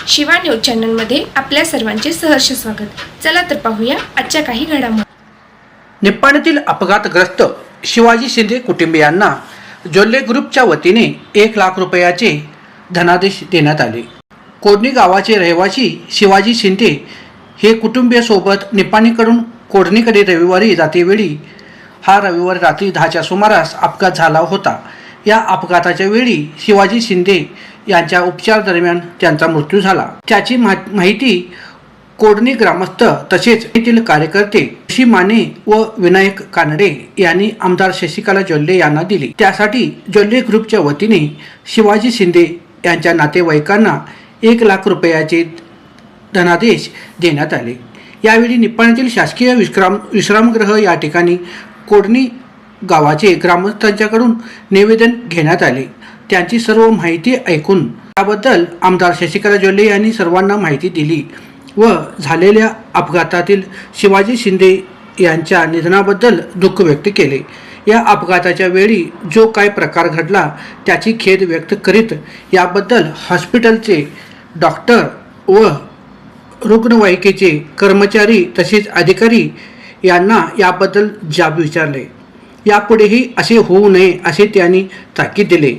Shiva news चॅनलमध्ये आपल्या सर्वांचे सहर्ष स्वागत। चला तर पाहूया आजच्या काही घडामोडी। निप्पाणीतील अपघातग्रस्त शिवाजी शिंदे कुटुंबियांना जोल्ले ग्रुपच्या वतीने 1 लाख रुपयाचे धनादेश देण्यात आले। कोडणी गावाचे रहिवासी शिवाजी शिंदे हे कुटुंबियासोबत निप्पाणीकडून कोडणीकडे रविवारी जातेवेळी रविवारी रात्री 10च्या सुमारास अपघात झाला होता। या अपघाताच्या वेळी शिवाजी शिंदे यांच्या उपचार दरम्यान त्यांचा मृत्यू झाला। त्याची माहिती कोडणी ग्रामस्थ तसेच येथील कार्यकर्ते ऋषी माने व विनायक कानडे यांनी आमदार शशिकला जोल्ले यांना दिली। त्यासाठी जोल्ले ग्रुपच्या वतीने शिवाजी शिंदे यांच्या नातेवाईकांना 1 लाख रुपयाचे धनादेश देण्यात आले। यावेळी निप्पाणीतील शासकीय विश्रामगृह या ठिकाणी कोडणी गावाचे ग्रामस्थांच्याकडून निवेदन घेण्यात आले। त्यांची सर्व माहिती ऐकून त्याबद्दल आमदार शशिकला जोल्ले यांनी सर्वांना माहिती दिली व झालेल्या अपघातातील शिवाजी शिंदे यांच्या निधनाबद्दल दुःख व्यक्त केले। या अपघाताच्या वेळी जो काय प्रकार घडला त्याची खेद व्यक्त करीत याबद्दल हॉस्पिटलचे डॉक्टर व रुग्णवाहिकेचे कर्मचारी तसेच अधिकारी यांना याबद्दल जाब विचारले। यापुढेही असे होऊ नये असे त्यांनी ताकीद दिले।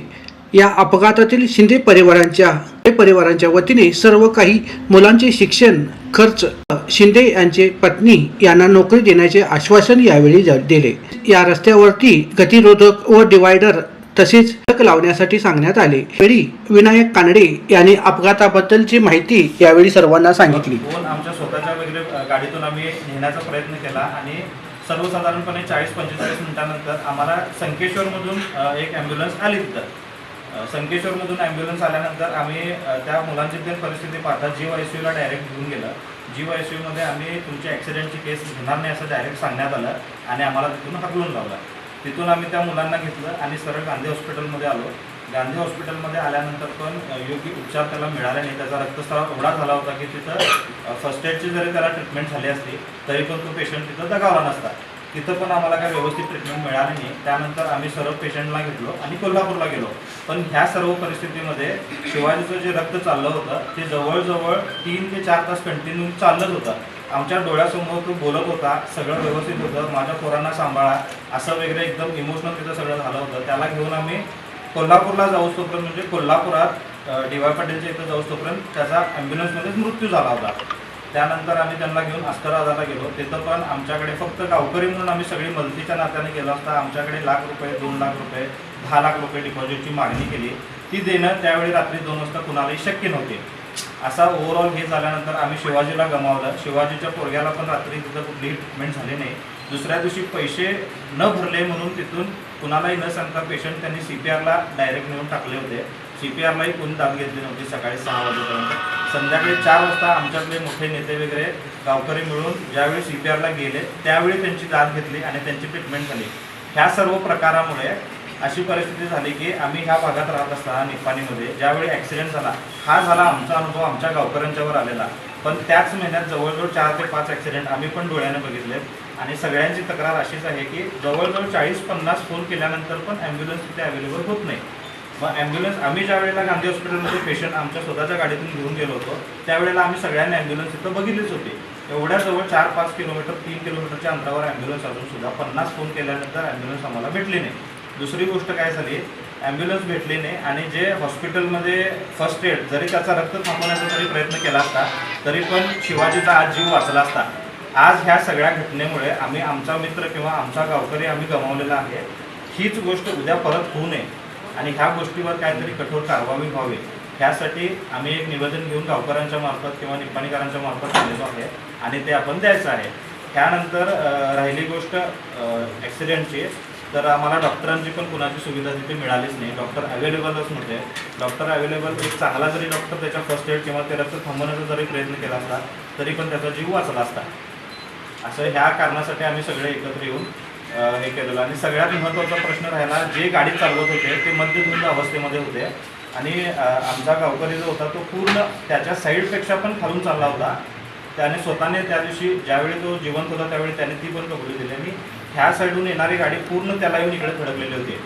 या अपघातातील शिंदे परिवारांच्या वतीने सर्व काही मुलांचे शिक्षण खर्च शिंदे यांचे पत्नी यांना नोकरी देण्याचे आश्वासन यावेळी दिले। या रस्त्यावरती गतिरोधक व डिवायडर तसेच फलक लावण्यासाठी सांगण्यात आले। यावेळी विनायक कानडे यांनी अपघाताबद्दलची माहिती यावेळी सर्वांना सांगितली। आमच्या स्वतःच्या वगैरे गाडीतून आम्ही नेण्याचा प्रयत्न केला आणि सर्वसाधारणपणे 40-45 मिनिटांनंतर आम्हाला संकेश्वरमधून एक ॲम्ब्युलन्स आली। तिथं संकेश्वरमधून ॲम्ब्युलन्स आल्यानंतर आम्ही त्या मुलांची परिस्थिती पाहता जीव ICUला डायरेक्ट घेऊन गेलं। जीव ICUमध्ये आम्ही तुमची ॲक्सिडेंटची केस घेणार नाही असं डायरेक्ट सांगण्यात आलं आणि आम्हाला तिथून हकलून लावलं। तिथून आम्ही त्या मुलांना घेतलं आणि सरळ गांधी हॉस्पिटलमध्ये आलो। गांधी हॉस्पिटलमध्ये आल्यानंतर पण योग्य उपचार त्याला मिळाले नाही। त्याचा रक्तस्राव एवढा झाला होता की तिथं फर्स्ट एडची जरी त्याला ट्रीटमेंट झाली असती तरी पण तो पेशंट तिथं दगावला नसता। तिथं पण आम्हाला काही व्यवस्थित ट्रीटमेंट मिळाली नाही। त्यानंतर आम्ही सर्व पेशंटला घेतलो आणि कोल्हापूरला गेलो। पण ह्या सर्व परिस्थितीमध्ये शिवाजीचं जे रक्त चाललं होतं ते जवळजवळ 3 ते 4 तास कंटिन्यू चाललंच होतं। आमच्या डोळ्यासमोर तो बोलत होता, सगळं व्यवस्थित होतं, माझ्या पोरांना सांभाळा असं वगैरे एकदम इमोशनल तिथं सगळं झालं होतं। त्याला घेऊन आम्ही कोल्हापूरला जाऊस तोपर्यंत म्हणजे कोल्हापुरात DY पाटीलच्या इथं जाऊस तोपर्यंत त्याचा ॲम्ब्युलन्समध्येच मृत्यू झाला होता। त्यानंतर आम्ही त्यांना घेऊन अस्कराबादला गेलो। तिथं पण आमच्याकडे फक्त गावकरी म्हणून आम्ही सगळी मदतीच्या नात्याने गेलो असता आमच्याकडे 1 लाख रुपये, 2 लाख रुपये, 10 लाख रुपये डिपॉझिटची मागणी केली। ती देणं त्यावेळी रात्री 2 वाजता कुणालाही शक्य नव्हते। असा ओव्हरऑल हे झाल्यानंतर आम्ही शिवाजीला गमावलं। शिवाजीच्या पोरग्याला पण रात्री तिथं कुठलीही ट्रीटमेंट झाली नाही। दुसऱ्या दिवशी पैसे न भरले म्हणून तिथून कुणालाही न सांगता पेशंट त्यांनी CPRला डायरेक्ट नेऊन टाकले होते। CPRलाही कोणी दाद घेतली नव्हती। सकाळी 6 वाजेपर्यंत संध्याकाळी 4 वाजता आमच्याकडे मोठे नेते वगैरे गावकरी मिळून ज्यावेळी CPRला गेले त्यावेळी त्यांची दाद घेतली आणि त्यांची ट्रीटमेंट झाली। ह्या सर्व प्रकारामुळे अशी परिस्थिती झाली की आम्ही ह्या भागात राहत असताना निप्पाणीमध्ये ज्यावेळी ॲक्सिडेंट झाला आमचा अनुभव आमच्या गावकऱ्यांच्यावर आलेला। पण त्याच महिन्यात जवळजवळ 4 ते 5 ॲक्सिडेंट आम्ही पण डोळ्याने बघितले आणि सगळ्यांची तक्रार अशीच आहे की जवळजवळ 40-50 फोन केल्यानंतर पण ॲम्ब्युलन्स तिथे अवेलेबल होत नाही। मग ॲम्ब्युलन्स आम्ही ज्या वेळेला गांधी हॉस्पिटलमध्ये पेशंट आमच्या स्वतःच्या गाडीतून घेऊन गेलो होतो त्यावेळेला आम्ही सगळ्यांनी ॲम्ब्युलन्स तिथं बघितलीच होती। एवढ्या जवळ 4-5 किलोमीटर 3 किलोमीटरच्या अंतरावर ॲम्ब्युलन्स असून सुद्धा 50 फोन केल्यानंतर ॲम्ब्युलन्स आम्हाला भेटली नाही। दुसरी गोष्ट काय झाली, ॲम्ब्युलन्स भेटली नाही आणि जे हॉस्पिटलमध्ये फर्स्ट एड जरी त्याचा रक्त थांबवण्याचा जरी प्रयत्न केला असता तरी पण शिवाजीचा आज जीव वाचला असता। आज ह्या सगळ्या घटनेमुळे आम्ही आमचा मित्र किंवा आमचा गावकरी आम्ही गमावलेला आहे। हीच गोष्ट उद्या परत होऊ नये आणि ह्या गोष्टीवर काहीतरी कठोर कारवाई व्हावी ह्यासाठी आम्ही एक निवेदन घेऊन गावकऱ्यांच्या मार्फत किंवा निप्पाणीकरांच्या मार्फत आलेलो आहे आणि ते आपण द्यायचं आहे। त्यानंतर राहिली गोष्ट ॲक्सिडेंटची, तर आम्हाला डॉक्टरांची पण कुणाची सुविधा तिथे मिळालीच नाही। डॉक्टर अवेलेबलच नव्हते। डॉक्टर अवेलेबल एक चांगला जरी डॉक्टर त्याच्या फर्स्ट एड किंवा ते रक्त थांबवण्याचा जरी प्रयत्न केला असता तरी पण त्याचा जीव वाचला असता। असं ह्या कारणासाठी आम्ही सगळे एकत्र येऊन हे केलेलं आणि सगळ्यात महत्त्वाचा प्रश्न राहिला, जे गाडी चालवत होते ते मद्यधुंद अवस्थेमध्ये होते आणि आमचा गावकरी जो होता तो पूर्ण त्याच्या साईडपेक्षा पण खालून चालला होता। त्याने स्वतःने त्या दिवशी ज्यावेळी तो जिवंत होता त्यावेळी त्याने ती पण कबुली दिली आणि ह्या साईडून येणारी गाडी पूर्ण त्याला येऊन इकडे धडकलेली होती।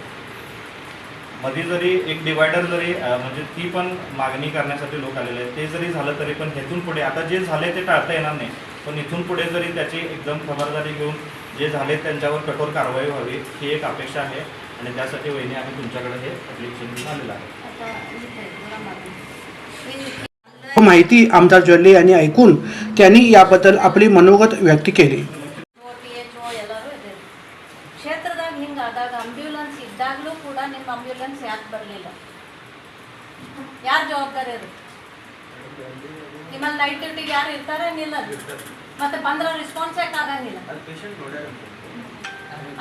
मध्ये जरी एक डिवायडर जरी म्हणजे ती पण मागणी करण्यासाठी लोक आलेले आहेत, ते जरी झालं तरी पण हेतून पुढे आता जे झाले ते टाळता येणार नाही, पण इथून पुढे जरी त्याची एकदम खबरदारी घेऊन जे झाले त्यांच्यावर कठोर कारवाई व्हावी ही एक अपेक्षा आहे आणि त्यासाठी वहिनी आम्ही तुमच्याकडे हे ॲप्लिकेशन घेऊन आलेलं आहे. माहिती आमदार जोल्ले यांनी ऐकून त्यांनी याबद्दल आपली मनोगत व्यक्त केले. ಎಲ್ಲರೂ ಇದೆ. ಕ್ಷೇತ್ರದಾಗ ಹಿಂಗಾದಾಗ ಆಂಬ್ಯುಲೆನ್ಸ್ ಇದ್ದಾಗಲೂ ಕೂಡ ನಿಮ್ಮ ಆಂಬ್ಯುಲೆನ್ಸ್ ಯಾಕೆ ಬರಲಿಲ್ಲ? ಯಾರು ಜವಾಬ್ದಾರಿ ಅದು? ನಿಮ್ಮಲ್ಲಿ ನೈಟ್ ಡ್ಯೂಟಿಗೆ ಯಾರು ಇರ್ತಾರೆ ನಿಲ್ಲ, ಮತ್ತೆ ಬಂದ್ರೆ ರೆಸ್ಪಾನ್ಸ್ ಯಾಕೆ ಆಗಂಗಿಲ್ಲ?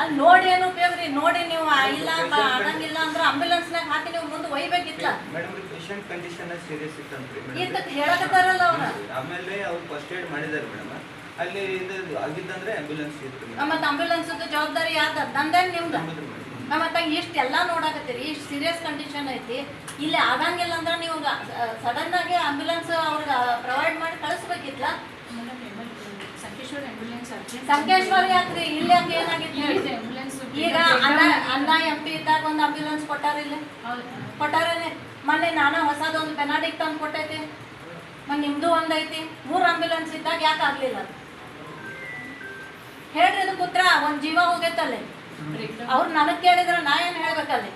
ಅಲ್ಲಿ ನೋಡಿ ಏನು ಉಪಯೋಗ ರೀ? ನೋಡಿ ನೀವು ಇಲ್ಲ ಆಗಂಗಿಲ್ಲ ಅಂದ್ರೆ ಆಂಬ್ಯುಲೆನ್ಸ್ನಾಗ ಹಾಕಿ ನೀವು ಮುಂದೆ ಒಯ್ಬೇಕಿತ್ತ. ಇದಕ್ಕೆ ಹೇಳಕತ್ತಾರಲ್ಲ ಅವ್ರ. ಆಮೇಲೆ ಅವ್ರು ಫಸ್ಟ್ ಏಡ್ ಮಾಡಿದ್ದಾರೆ ಮೇಡಮ್. ಅಲ್ಲಿ ಇದು ಆಗಿದ್ದಂದ್ರೆ ಆಂಬ್ಯುಲೆನ್ಸ್ ಇತ್ತು. ಮತ್ತೆ ಆಂಬ್ಯುಲೆನ್ಸ್ ಜವಾಬ್ದಾರಿ ಯಾರ್ದು? ನಂದೇನು ನಿಮ್ದು? ಮತ್ತೆ ಇಷ್ಟೆಲ್ಲ ನೋಡಾಕತ್ತೀರಿ, ಇಷ್ಟು ಸೀರಿಯಸ್ ಕಂಡೀಷನ್ ಐತಿ, ಇಲ್ಲಿ ಆಗಂಗಿಲ್ಲ ಅಂದ್ರೆ ನೀವು ಸಡನ್ ಆಗಿ ಆಂಬ್ಯುಲೆನ್ಸ್ ಅವ್ರಿಗೆ ಪ್ರೊವೈಡ್ ಮಾಡಿ ಕಳಿಸ್ಬೇಕಿತ್ಲ. ಸಂಕೇಶ್ವರ ಯಾಕ್ರಿ ಇಲ್ಲಿ ಹಂಗೆ ಏನಾಗಿತ್ತು ಹೇಳಿ? ಈಗ ಅನ್ನ MP ಇದ್ದಾಗ ಒಂದು ಆಂಬ್ಯುಲೆನ್ಸ್ ಕೊಟ್ಟಾರಿಲ್ಲ, ಕೊಟ್ಟಾರೇನೆ. ಮೊನ್ನೆ ನಾನು ಹೊಸದೊಂದು ಬೆನಾಡಿಕ್ ತಂದು ಕೊಟ್ಟೈತಿ, ಮತ್ತೆ ನಿಮ್ದು ಒಂದೈತಿ. 3 ಆಂಬ್ಯುಲೆನ್ಸ್ ಇದ್ದಾಗ ಯಾಕೆ ಆಗ್ಲಿಲ್ಲ ಹೇಳ್ರಿ? ಅದು ಪುತ್ರ ಒಂದು ಜೀವ ಹೋಗೈತಲ್ಲಿ. ಅವ್ರು ನನಗೆ ಕೇಳಿದ್ರೆ ನಾ ಏನು ಹೇಳ್ಬೇಕಲ್ಲಿ?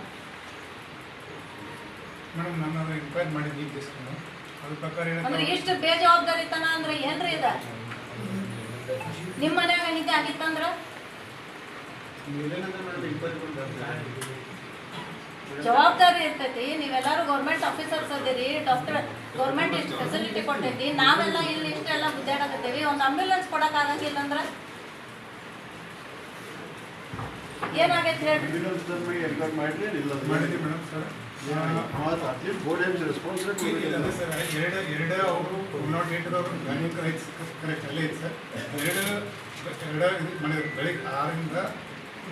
ಅಂದ್ರೆ ಇಷ್ಟು ಬೇಜವಾಬ್ದಾರಿತನ ಅಂದ್ರೆ ಏನ್ರಿ ಇದ? ನಿಮ್ಮ ಮನ್ಯಾಗ ಹೀಗೆ ಆಗಿತ್ತಂದ್ರ ಜವಾಬ್ದಾರಿ ಇರ್ತೈತಿ. ನೀವೆಲ್ಲರೂ ಗೌರ್ಮೆಂಟ್ ಆಫೀಸರ್ಸ್ ಅದಿರಿ, ಡಾಕ್ಟರ್ ಗೌರ್ಮೆಂಟ್ ಇಷ್ಟು ಫೆಸಿಲಿಟಿ ಕೊಟ್ಟೈತಿ, ನಾವೆಲ್ಲ ಇಲ್ಲಿ ಇಷ್ಟೆಲ್ಲ ಗುದ್ದಾಡಕತ್ತೀವಿ. ಒಂದು ಆಂಬ್ಯುಲೆನ್ಸ್ ಕೊಡಕ್ ಆಗಂಗಿಲ್ಲ ಅಂದ್ರ ಏನಾಗೈತಿ ಹೇಳ್ರಿ? ಬೆಳಿಗ್ಗೆ 6ರಿಂದ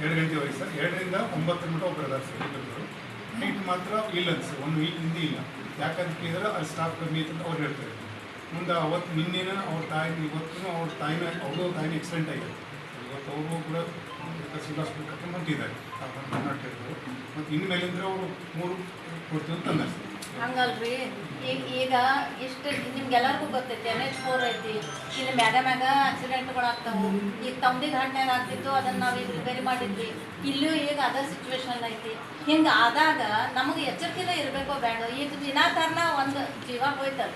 2 ಗಂಟೆವರೆಗೆ ಸರ್. 2ರಿಂದ 9 ಮಟ್ಟ ಒಬ್ಬರು ಇದ್ದಾರೆ ಸರ್. ಇಬ್ಬರು ನೈಟ್ ಮಾತ್ರ ಇಲ್ಲ ಸರ್, 1 ವೀಕ್ ಹಿಂದೆ ಇಲ್ಲ. ಯಾಕಂತ ಕೇಳಿದ್ರೆ ಅಲ್ಲಿ ಸ್ಟಾಫ್ ಕಮ್ಮಿ ಐತೆ ಅಂತ ಅವ್ರು ಹೇಳ್ತಾರೆ. ಮುಂದೆ ಅವತ್ತು ನಿನ್ನೆನ ಅವ್ರ ತಾಯಿ, ಇವತ್ತು ಅವ್ರ ತಾಯಿನ ಅವ್ರದ್ದು ತಾಯಿನ ಆಕ್ಸಿಡೆಂಟ್ ಆಗಿದೆ. ಇವತ್ತು ಅವರು ಕೂಡ ಸಿವಿಲ್ ಹಾಸ್ಪಿಟಲ್ ಕರ್ಕೊಂಡು ಹೊಂಟಿದ್ದಾರೆ ಕರ್ನಾಟಕದವರು. ಮತ್ತು ಇನ್ಮೇಲಿಂದ್ರೆ ಅವರು 3 ಕೊಡ್ತೀವಿ ಅಂತ ಅಂದಾರೆ ಸರ್. ಹಂಗಲ್ರಿ, ಈಗ ಇಷ್ಟು ನಿಮ್ಗೆಲ್ಲರಿಗೂ ಗೊತ್ತೈತಿ NH4 ಐತಿ, ಇಲ್ಲಿ ಮ್ಯಾಗ ಆಕ್ಸಿಡೆಂಟ್ಗಳು ಆಗ್ತಾವು. ಈಗ ತಮ್ಮದಿ ಘಟನೆಗೆ ಆಗ್ತಿತ್ತು, ಅದನ್ನು ನಾವು ಈಗ ರಿಪೇರಿ ಮಾಡಿದ್ವಿ. ಇಲ್ಲೂ ಈಗ ಅದ ಸಿಚುವೇಶನ್ ಐತಿ. ಹಿಂಗೆ ಆದಾಗ ನಮಗೆ ಎಚ್ಚರಿಕೆನೇ ಇರಬೇಕೋ ಬೇಡ? ಈಗ ವಿನಾಕಾರಣ ಒಂದು ಜೀವ ಹೋಯ್ತಲ್ಲ.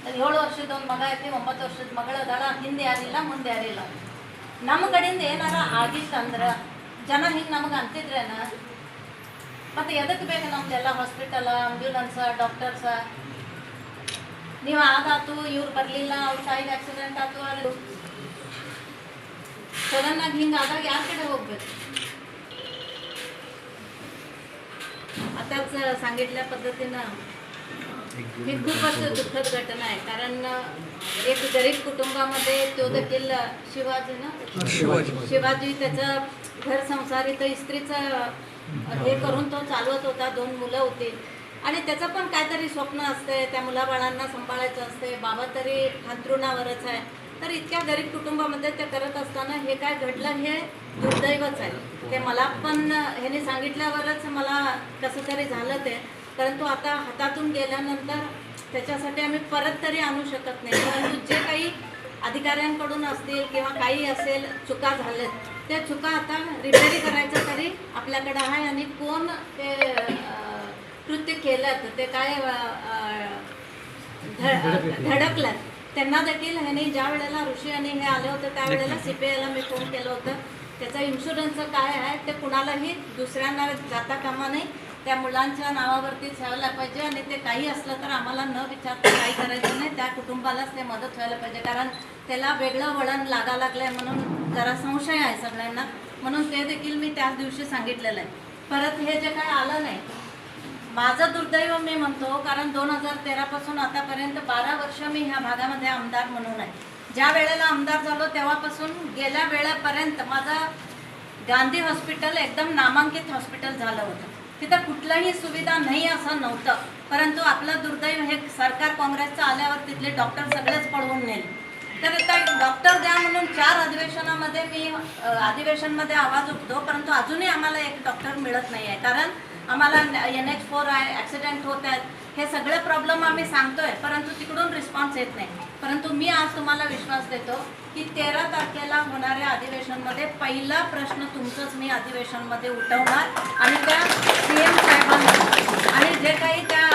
7 ವರ್ಷದ ಒಂದು ಮಗ ಐತಿ, 9 ವರ್ಷದ ಮಗಳ ಅದಾಳ, ಹಿಂದೆ ಯಾರಿಲ್ಲ ಮುಂದೆ ಯಾರಿಲ್ಲ. ನಮ್ಮ ಕಡೆಯಿಂದ ಏನಾರ ಆಗಿತ್ತಂದ್ರೆ ಜನ ಹಿಂಗೆ ನಮಗೆ ಅಂತಿದ್ರೇನ? ಮತ್ತು ಎದಕ್ಕೆ ಬೇಕು ನಮ್ದೆಲ್ಲ ಹಾಸ್ಪಿಟಲ್, ಆಂಬ್ಯುಲೆನ್ಸ್, ಡಾಕ್ಟರ್ಸ? ನೀವು ಅದಾತು, ಇವ್ರು ಬರಲಿಲ್ಲ, ಅವ್ರ ತಾಯಿಗೆ ಆಕ್ಸಿಡೆಂಟ್ ಆಯ್ತು, ಅದು ಸಡನ್ನಾಗಿ ಹಿಂಗೆ ಆದಾಗ ಯಾರ ಕಡೆ ಹೋಗ್ಬೇಕು? आताच सांगितल्या पद्धतीनं ही खूपच दुःखद घटना आहे. कारण एक गरीब कुटुंबामध्ये तो देखील शिवाजी त्याचं घर संसार इथं स्त्रीचं हे करून तो चालवत होता. 2 मुलं होती आणि त्याचं पण काहीतरी स्वप्न असते, त्या मुलाबाळांना सांभाळायचं असते. बाबा तरी अंथरुणावरच आहे. तर इतक्या गरीब कुटुंबामध्ये ते करत असताना हे काय घडलं हे दुर्दैवच आहे. ते मला पण ह्याने सांगितल्यावरच मला कसं तरी झालं ते. परंतु आता हातातून गेल्यानंतर त्याच्यासाठी आम्ही परत तरी आणू शकत नाही. परंतु जे काही अधिकाऱ्यांकडून असतील किंवा काही असेल चुका झाल्यात, त्या चुका आता रिपेरी करायचं तरी आपल्याकडे आहे. आणि कोण ते कृत्य केलं ते काय धडकलं त्यांना देखील ह्याने ज्या वेळेला ऋषी आणि हे आले होते त्यावेळेला CPIला मी फोन केलं होतं. त्याचं इन्शुरन्सचं काय आहे ते कुणालाही दुसऱ्यांना जाता कामा नाही, त्या मुलांच्या नावावरती ठेवायला पाहिजे. आणि ते काही असलं तर आम्हाला न विचारता काही करायचं नाही, त्या कुटुंबालाच ते मदत व्हायला पाहिजे. कारण त्याला वेगळं वळण लागा लागलं आहे म्हणून जरा संशय आहे सगळ्यांना. म्हणून ते देखील मी त्याच दिवशी सांगितलेलं आहे. परत हे जे काय आलं नाही, माझं दुर्दैव मी म्हणतो. कारण 2013 पासून आतापर्यंत 12 वर्ष मी ह्या भागामध्ये आमदार म्हणून आहे. ज्या वेळेला आमदार झालो तेव्हापासून गेल्या वेळेपर्यंत माझं गांधी हॉस्पिटल एकदम नामांकित हॉस्पिटल झालं होतं. तिथं कुठलंही सुविधा नाही असं नव्हतं. परंतु आपलं दुर्दैव हे सरकार काँग्रेसचं आल्यावर तिथले डॉक्टर सगळेच पळवून नेले. तर आता डॉक्टर द्या म्हणून 4 अधिवेशनामध्ये मी अधिवेशनमध्ये आवाज उठतो, परंतु अजूनही आम्हाला एक डॉक्टर मिळत नाही आहे. कारण आम्हाला NH4 आहे, ॲक्सिडेंट होत आहेत, हे सगळे प्रॉब्लेम आम्ही सांगतोय, परंतु तिकडून रिस्पॉन्स येत नाही. परंतु मी आज तुम्हाला विश्वास देतो की 13 तारखेला होणाऱ्या अधिवेशनमध्ये पहिला प्रश्न तुमचंच मी अधिवेशनमध्ये उठवणार आणि त्या CM साहेबांना आणि जे काही त्या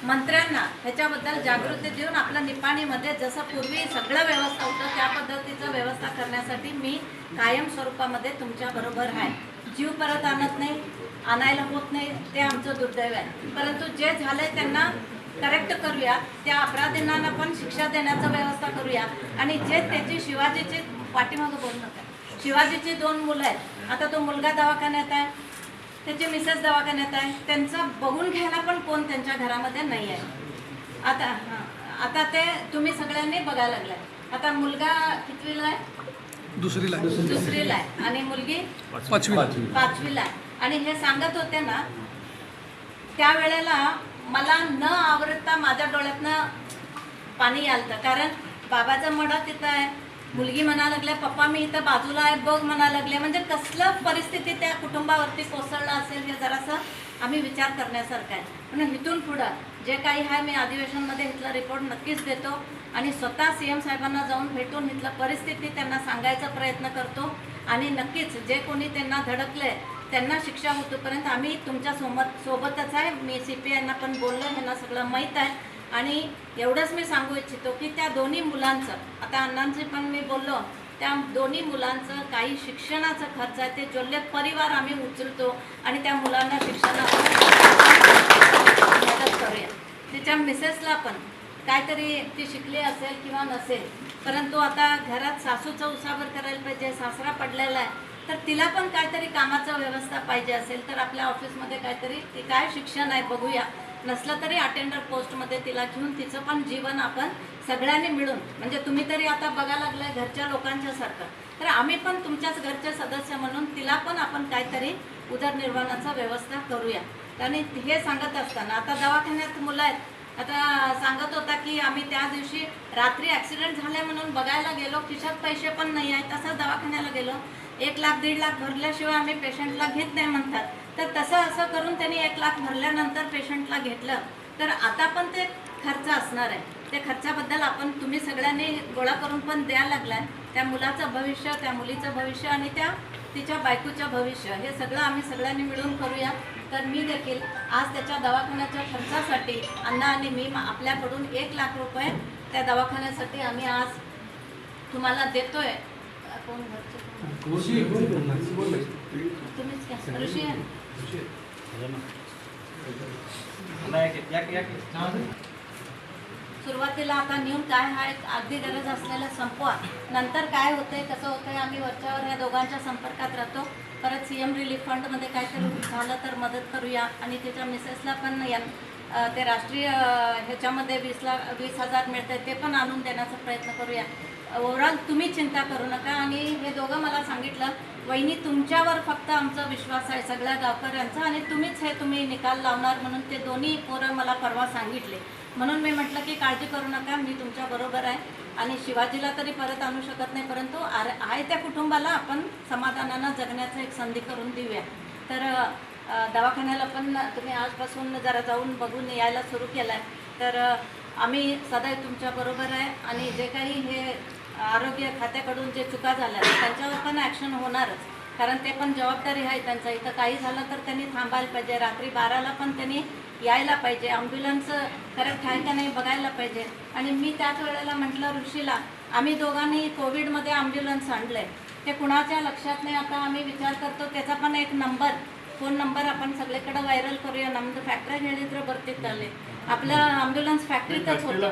मंत्र्यांना ह्याच्याबद्दल जागृती देऊन आपल्या निपाणीमध्ये जसं पूर्वी सगळं व्यवस्था होतं त्या पद्धतीचं व्यवस्था करण्यासाठी मी कायम स्वरूपामध्ये तुमच्याबरोबर आहे. जीव परत आणत नाही, आणायला होत नाही, ते आमचं दुर्दैव आहे. परंतु जे झालंय त्यांना करेक्ट करूया, त्या अपराधींना पण शिक्षा देण्याचं व्यवस्था करूया आणि जे त्याची शिवाजीची पाठीमागं बोलू नका, शिवाजीची 2 मुलं आहेत. आता तो मुलगा दवाखान्यात आहे, त्याची मिसेस दवाखान्यात आहे, त्यांचं बघून घ्यायला पण कोण त्यांच्या घरामध्ये नाही आहे. आता ते तुम्ही सगळ्यांनी बघायला लागलाय. आता मुलगा कितवीला आहे? दुसरीला आहे आणि मुलगी 5वीला आहे. आणि हे सांगत होते ना, त्यावेळेला मला न आवडता माझ्या डोळ्यातनं पाणी आलतं. कारण बाबाचं मडा तिथं आहे, मुलगी म्हणा लागल्या पप्पा मी इथं बाजूला आहे बघ म्हणा लागले. म्हणजे कसलं परिस्थिती त्या कुटुंबावरती कोसळलं असेल हे जरासं आम्ही विचार करण्यासारखं आहे. म्हणून इथून पुढं जे काही आहे मी अधिवेशनमध्ये इथला रिपोर्ट नक्कीच देतो आणि स्वतः CM साहेबांना जाऊन भेटून इथलं परिस्थिती त्यांना सांगायचा प्रयत्न करतो आणि नक्कीच जे कोणी त्यांना धडकले त्यांना शिक्षा होतोपर्यंत आम्ही तुमच्या सोबतच आहे. मी CPIंना पण बोललो, ह्यांना सगळं माहीत आहे. आणि एवढंच मी सांगू इच्छितो की त्या दोन्ही मुलांचं, आता अण्णांचे पण मी बोललो, त्या दोन्ही मुलांचं काही शिक्षणाचं खर्च आहे ते जोल्ले परिवार आम्ही उचलतो आणि त्या मुलांना शिक्षणाला मदत करूया. तिच्या मिसेसला पण काहीतरी ती शिकली असेल किंवा नसेल, परंतु आता घरात सासूचं उसावर करायला पाहिजे, सासरा पडलेला आहे, तर तिला पण काहीतरी कामाचं व्यवस्था पाहिजे असेल तर आपल्या ऑफिसमध्ये काहीतरी ती काय शिक्षण आहे बघूया, नसलं तरी अटेंडर पोस्टमध्ये तिला घेऊन तिचं पण जीवन आपण सगळ्यांनी मिळून, म्हणजे तुम्ही तरी आता बघायला लागलाय घरच्या लोकांच्या सारखं, तर आम्ही पण तुमच्याच घरचे सदस्य म्हणून तिला पण आपण काहीतरी उदरनिर्वाहाचा व्यवस्था करूया. आणि हे सांगत असताना आता दवाखान्यात मुलं आहेत. आता सांगत होता की आम्ही त्या दिवशी रात्री ॲक्सिडेंट झाले म्हणून बघायला गेलो, खिशात पैसे पण नाही आहेत, तसंच दवाखान्याला गेलो, 1 लाख 1.5 लाख भरल्याशिवाय आम्ही पेशंटला घेत नाही म्हणतात. तर तसं असं करून त्यांनी 1 लाख भरल्यानंतर पेशंटला घेतलं. तर आता पण ते खर्च असणार आहे. त्या खर्चाबद्दल आपण तुम्ही सगळ्यांनी गोळा करून पण द्यायला लागलाय. त्या मुलाचं भविष्य, त्या मुलीचं भविष्य आणि त्या तिच्या बायकोचं भविष्य हे सगळं आम्ही सगळ्यांनी मिळून करूया. तर मी देखील आज त्याच्या दवाखान्याच्या खर्चासाठी अण्णा आणि मी आपल्याकडून 1 लाख रुपये त्या दवाखान्यासाठी आम्ही आज तुम्हाला देतोय. कोण घरचे तुम्हीच घ्या. ऋषी आहे सुरुवातीला आता नेऊन काय आहे अगदी गरज असलेलं संपवा, नंतर काय होतंय कसं होतंय आम्ही वरच्यावर ह्या दोघांच्या संपर्कात राहतो. परत CM रिलीफ फंडमध्ये काहीतरी झालं तर मदत करूया आणि त्याच्या मिसेसला पण ते राष्ट्रीय ह्याच्यामध्ये 20,000 मिळतं ते पण आणून देण्याचा प्रयत्न करूया. ओव्हरऑल तुम्ही चिंता करू नका. आणि हे दोघं मला सांगितलं वहिनी तुमच्यावर फक्त आमचा विश्वास आहे सगळ्या गावकऱ्यांचा आणि तुम्हीच हे तुम्ही निकाल लावणार म्हणून ते दोन्ही पोरं मला परवा सांगितले. म्हणून मी म्हटलं की काळजी करू नका, मी तुमच्याबरोबर आहे आणि शिवाजीला तरी परत आणू शकत नाही, परंतु आहे त्या कुटुंबाला आपण समाधानानं जगण्याचं एक संधी करून देऊया. तर दवाखान्याला पण तुम्ही आजपासून जरा जाऊन बघून यायला सुरू केलं आहे. तर आम्ही सदैव तुमच्याबरोबर आहे आणि जे काही हे आरोग्य खात्याकडून जे चुका झाल्या त्यांच्यावर पण ॲक्शन होणारच, कारण ते पण जबाबदारी आहे त्यांचं. इथं काही झालं तर त्यांनी थांबायला पाहिजे, रात्री 12ला पण त्यांनी यायला पाहिजे, ॲम्ब्युलन्स करेक्ट आहे का नाही बघायला पाहिजे. आणि मी त्याच वेळेला म्हटलं ऋषीला आम्ही दोघांनी कोविडमध्ये ॲम्ब्युलन्स आणलं आहे, ते कुणाच्या लक्षात नाही. आता आम्ही विचार करतो त्याचा पण एक नंबर, फोन नंबर आपण सगळीकडे व्हायरल करूया. नंतर फॅक्टरी ಹೇಳಿದ್ರೆ ಬರ್ತಿತ್ತಲ್ಲಿ आपलं ॲम्ब्युलन्स फॅक्टरीतच होतं.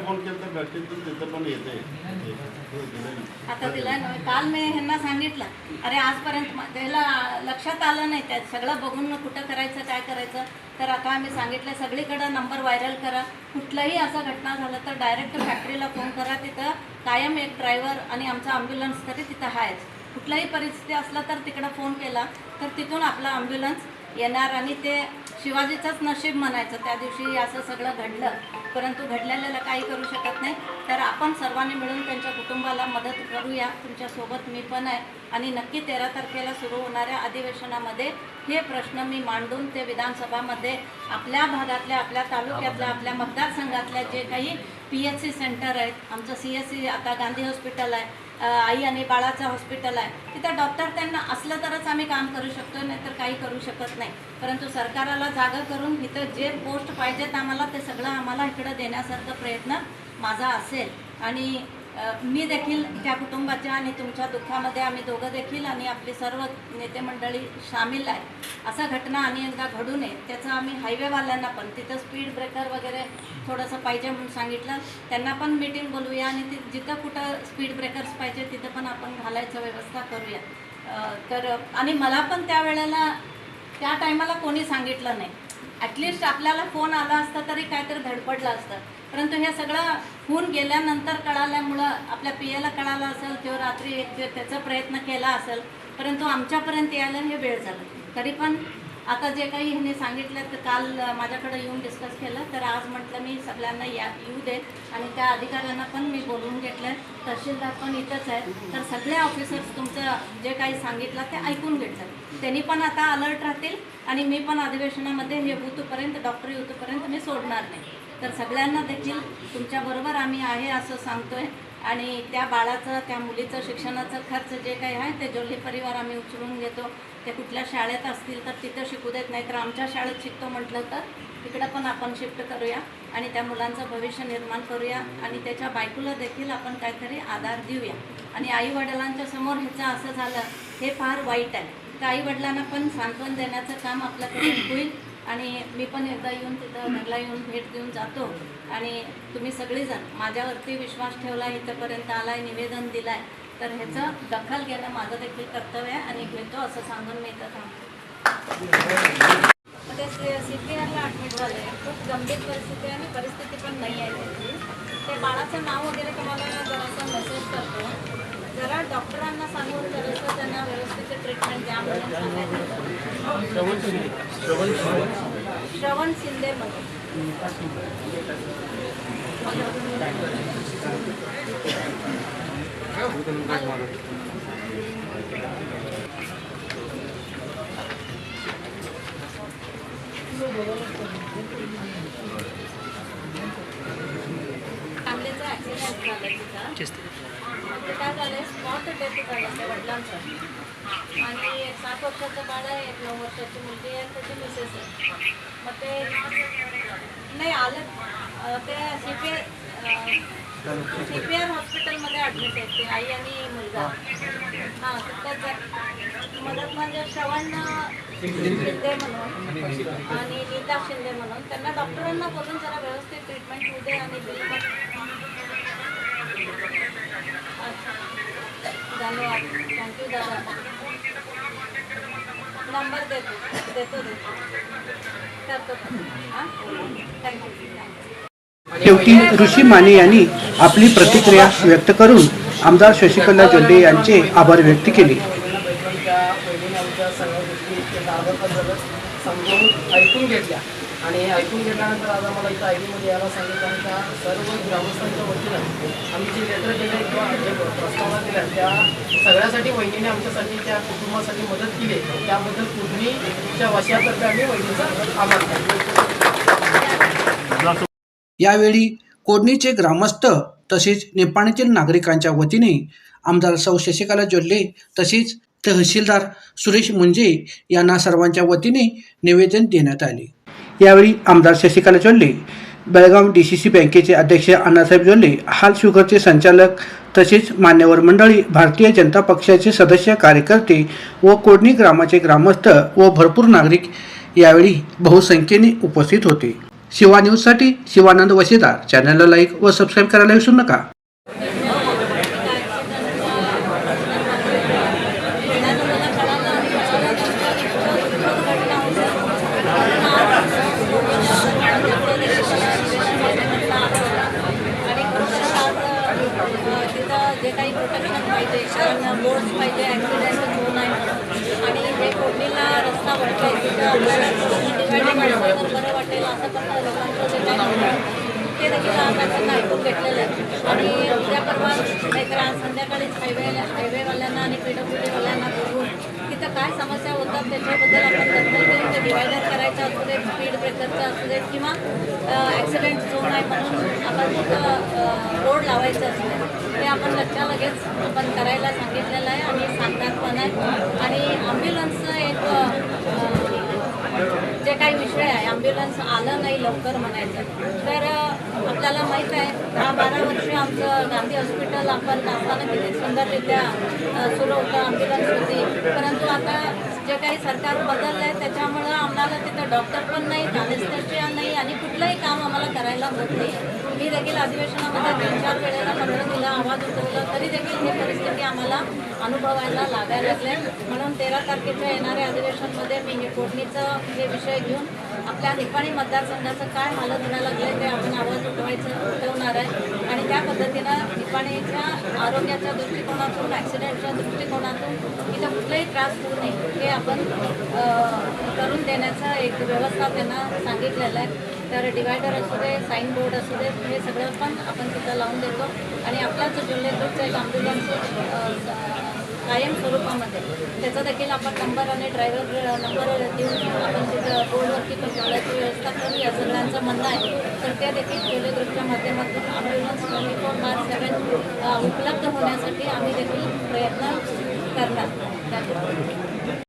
आता दिला नाही. काल मी ह्यांना सांगितलं अरे आजपर्यंत त्याला लक्षात आलं नाही, त्यात सगळं बघून कुठं करायचं काय करायचं. तर आता आम्ही सांगितलं सगळीकडं नंबर व्हायरल करा, कुठलाही असा घटना झालं तर डायरेक्ट फॅक्टरीला फोन करा, तिथं कायम एक ड्रायव्हर आणि आमचा ॲम्ब्युलन्स तरी तिथं आहेच. कुठलाही परिस्थिती असला तर तिकडं फोन केला तर तिथून आपला ॲम्ब्युलन्स येणार आणि ते शिवाजीचंच नशीब म्हणायचं. त्या दिवशी असं सगळं घडलं, परंतु घडलेल्याला काही करू शकत नाही. तर आपण सर्वांनी मिळून त्यांच्या कुटुंबाला मदत करूया. तुमच्यासोबत मी पण आहे आणि नक्की 13 तारखेला सुरू होणाऱ्या अधिवेशनामध्ये हे प्रश्न मी मांडून ते विधानसभामध्ये आपल्या भागातल्या, आपल्या तालुक्यातल्या, आपल्या मतदारसंघातल्या जे काही PHC सेंटर आहेत, आमचं CSC आता गांधी हॉस्पिटल आहे, आई आणि बाळाचं हॉस्पिटल आहे, तिथं डॉक्टर त्यांना असलं तरच आम्ही काम करू शकतो, नाहीतर काही करू शकत नाही. परंतु सरकाराला जागा करून इथं जे पोस्ट पाहिजेत आम्हाला ते सगळं आम्हाला इकडं देण्यासारखा प्रयत्न माझा असेल. आणि मी देखील त्या कुटुंबाच्या आणि तुमच्या दुःखामध्ये आम्ही दोघं देखील आणि आपली सर्व नेते मंडळी सामील आहे. असा घटना आणि एकदा घडू नये त्याचं आम्ही हायवेवाल्यांना पण तिथं स्पीड ब्रेकर वगैरे थोडंसं पाहिजे म्हणून सांगितलं. त्यांना पण मीटिंग बोलवूया आणि जिथं कुठं स्पीड ब्रेकर्स पाहिजे तिथं पण आपण घालायचं व्यवस्था करूया. तर आणि मला पण त्यावेळेला त्या टायमाला कोणी सांगितलं नाही. ॲटलिस्ट आपल्याला फोन आला असता तरी काहीतरी धडपडलं असतं. परंतु हे सगळं होऊन गेल्यानंतर कळाल्यामुळं आपल्या PAला कळालं असेल किंवा रात्री एक त्याचा प्रयत्न केला असेल, परंतु आमच्यापर्यंत यायला हे वेळ झालं. तरी पण आता जे काही ह्यांनी सांगितलं तर काल माझ्याकडे येऊन डिस्कस केलं, तर आज म्हटलं मी सगळ्यांना येऊ दे आणि त्या अधिकाऱ्यांना पण मी बोलवून घेतलं. तहसीलदार पण इथंच आहेत, तर सगळे ऑफिसर्स तुमचं जे काही सांगितलं ते ऐकून घेतलं. त्यांनी पण आता अलर्ट राहतील आणि मी पण अधिवेशनामध्ये हे होतोपर्यंत डॉक्टर येऊपर्यंत मी सोडणार नाही. तर सगळ्यांना देखील तुमच्याबरोबर आम्ही आहे असं सांगतोय. आणि त्या बाळाचं, त्या मुलीचं शिक्षणाचं खर्च जे काही आहे ते जोल्हे परिवार आम्ही उचलून घेतो. ते कुठल्या शाळेत असतील तर तिथं शिकू देत नाही, तर आमच्या शाळेत शिकतो म्हटलं तर तिकडं पण आपण शिफ्ट करूया आणि त्या मुलांचं भविष्य निर्माण करूया आणि त्याच्या बायकोला देखील आपण काहीतरी आधार देऊया. आणि आईवडिलांच्या समोर ह्याचं असं झालं हे फार वाईट आहे. तर आईवडिलांना पण सांत्वन देण्याचं काम आपल्याकडे होईल. आणि मी पण एकदा येऊन तिथं घरला येऊन भेट देऊन जातो. आणि तुम्ही सगळेजण माझ्यावरती विश्वास ठेवला, इथंपर्यंत आलाय, निवेदन दिलाय, तर ह्याचं दखल घेणं माझं देखील कर्तव्य आहे आणि घेतो असं सांगून मी इथं थांबतो. ते CPRला ॲडमिट झालं आहे. खूप गंभीर परिस्थिती आहे आणि परिस्थिती पण नाही आहे त्याची. ते बाळाचं नाव वगैरे तुम्हाला जरासं मेसेज करतो. जरा डॉक्टरांना सांगून जरासं त्यांना व्यवस्थित ट्रीटमेंट द्या म्हणून सांगायचं. श्रवण शिंदे म्हणून. फॅमिलीचा ॲक्सिडेंट झाला तिथं. ते काय झालं, स्पॉट डेथ झालं त्या वडिलांचं. आणि 7 वर्षाचं बाळ आहे, 1 9 वर्षाची मुलगी आहे, त्याची मिसेस आहे. मग ते नाही आलं, ते CPR हॉस्पिटलमध्ये ॲडमिट आहेत ते आई आणि मुलगा. हां, तिथं मदत म्हणजे श्रवण शिंदे म्हणून आणि नीता शिंदे म्हणून. त्यांना डॉक्टरांना बोलून जरा व्यवस्थित ट्रीटमेंट होऊ दे आणि बिल पण. धन्यवाद, थँक्यू दादा. नंबर देतो करतो. हां, थँक्यू. शेवटी ऋषी माने यांनी आपली प्रतिक्रिया व्यक्त करून आमदार शशिकला जोल्हे यांचे आभार व्यक्त केले. पहिलीने आमच्या सगळ्या गोष्टी समजावून ऐकून घेतल्या आणि ऐकून घेतल्यानंतर आज आम्हाला इथं IBमध्ये यायला सांगितलं आणि त्या सर्व ग्रामस्थांच्या वतीनं आम्ही जे लेटर दिले किंवा जे प्रस्तावना दिल्या त्या सगळ्यासाठी वहिनीने आमच्यासाठी त्या कुटुंबासाठी मदत केली. त्याबद्दल कुटुंबीच्या वशातर्फे आम्ही वहिनीचा आभार मानतो. यावेळी कोडणीचे ग्रामस्थ तसेच निपाणीतील नागरिकांच्या वतीने आमदार सौ शशिकला जोल्हे तसेच तहसीलदार सुरेश मुंजे यांना सर्वांच्या वतीने निवेदन देण्यात आले. यावेळी आमदार शशिकला जोल्हे, बेळगाव DCC बँकेचे अध्यक्ष अण्णासाहेब जोल्हे, हाल शुगरचे संचालक तसेच मान्यवर मंडळी, भारतीय जनता पक्षाचे सदस्य, कार्यकर्ते व कोडणी ग्रामाचे ग्रामस्थ व भरपूर नागरिक यावेळी बहुसंख्येने उपस्थित होते. शिवा न्यूजसाठी शिवानंद वसेदार. चॅनलला लाईक व सबस्क्राईब करायला विसरू नका. जे काही प्रोटेक्शन पाहिजे, बोर्ड्स पाहिजे, ॲक्सिडेंट होऊ नये आणि जे कोडणीला रस्ता वळतोय तिथं असं पण लोकांचं जे काही म्हणणं होतं ते देखील आज आपण ऐकून घेतलेलं आहे. आणि उद्या परवा नाहीतर आज संध्याकाळीच हायवेवाल्यांना आणि PWDवाल्यांना बोलवून तिथं काय समस्या होतात त्याच्याबद्दल आपण दखल घेऊन ते डिवायडर करायचं असू देत, स्पीड ब्रेकरचं असू देत किंवा ॲक्सिडेंट झोन आहे म्हणून आपण तिथं रोड लावायचं असू दे ते आपण लगेच आपण करायला सांगितलेलं आहे आणि सांगतात पण आहे. आणि ॲम्ब्युलन्सचं एक जे काही विषय आहे, ॲम्ब्युलन्स आलं नाही लवकर म्हणायचं तर आपल्याला माहीत आहे 10-12 वर्ष आमचं गांधी हॉस्पिटल आपण असताना किती सुंदररित्या सुरू होतं, ॲम्ब्युलन्स होती. परंतु आता जे काही सरकार बदललं आहे त्याच्यामुळं आम्हाला तिथं डॉक्टर पण नाही, अॅनेस्थेशिया नाही आणि कुठलंही काम आम्हाला करायला होत नाही. मी देखील अधिवेशनामध्ये 3-4 वेळेला पत्र दिला, आवाज उठवला, तरी देखील ही परिस्थिती आम्हाला अनुभवायला लागायला लागल्या. म्हणून 13 तारखेच्या येणाऱ्या अधिवेशनामध्ये मी हे कोडणीचं हे विषय घेऊन आपल्या निपाणी मतदारसंघाचं काय हालत होण्याला लागलं ते आपण आवाज उठवणार आहे. आणि त्या पद्धतीनं निपाणीच्या आरोग्याच्या दृष्टिकोनातून, ॲक्सिडेंटच्या दृष्टिकोनातून इथं कुठलाही त्रास होऊ नये हे आपण करून देण्याचा एक व्यवस्था त्यांना सांगितलेलं आहे. तर डिवायडर असू दे, साईन बोर्ड असू दे, हे सगळं पण आपण तिथं लावून देतो. आणि आपलाच जिल्ह्यातूनचं एक ॲम्ब्युलन्स कायम स्वरूपामध्ये त्याचा देखील आपण नंबर आणि ड्रायव्हर नंबर देऊन आपण तिथं बोर्डवरती पण ठेवण्याची व्यवस्था करू या सगळ्यांचं म्हणणं आहे. तर ते देखील केले ग्रुपच्या माध्यमातून ॲम्ब्युलन्स 24/7 उपलब्ध होण्यासाठी आम्ही देखील प्रयत्न करणार.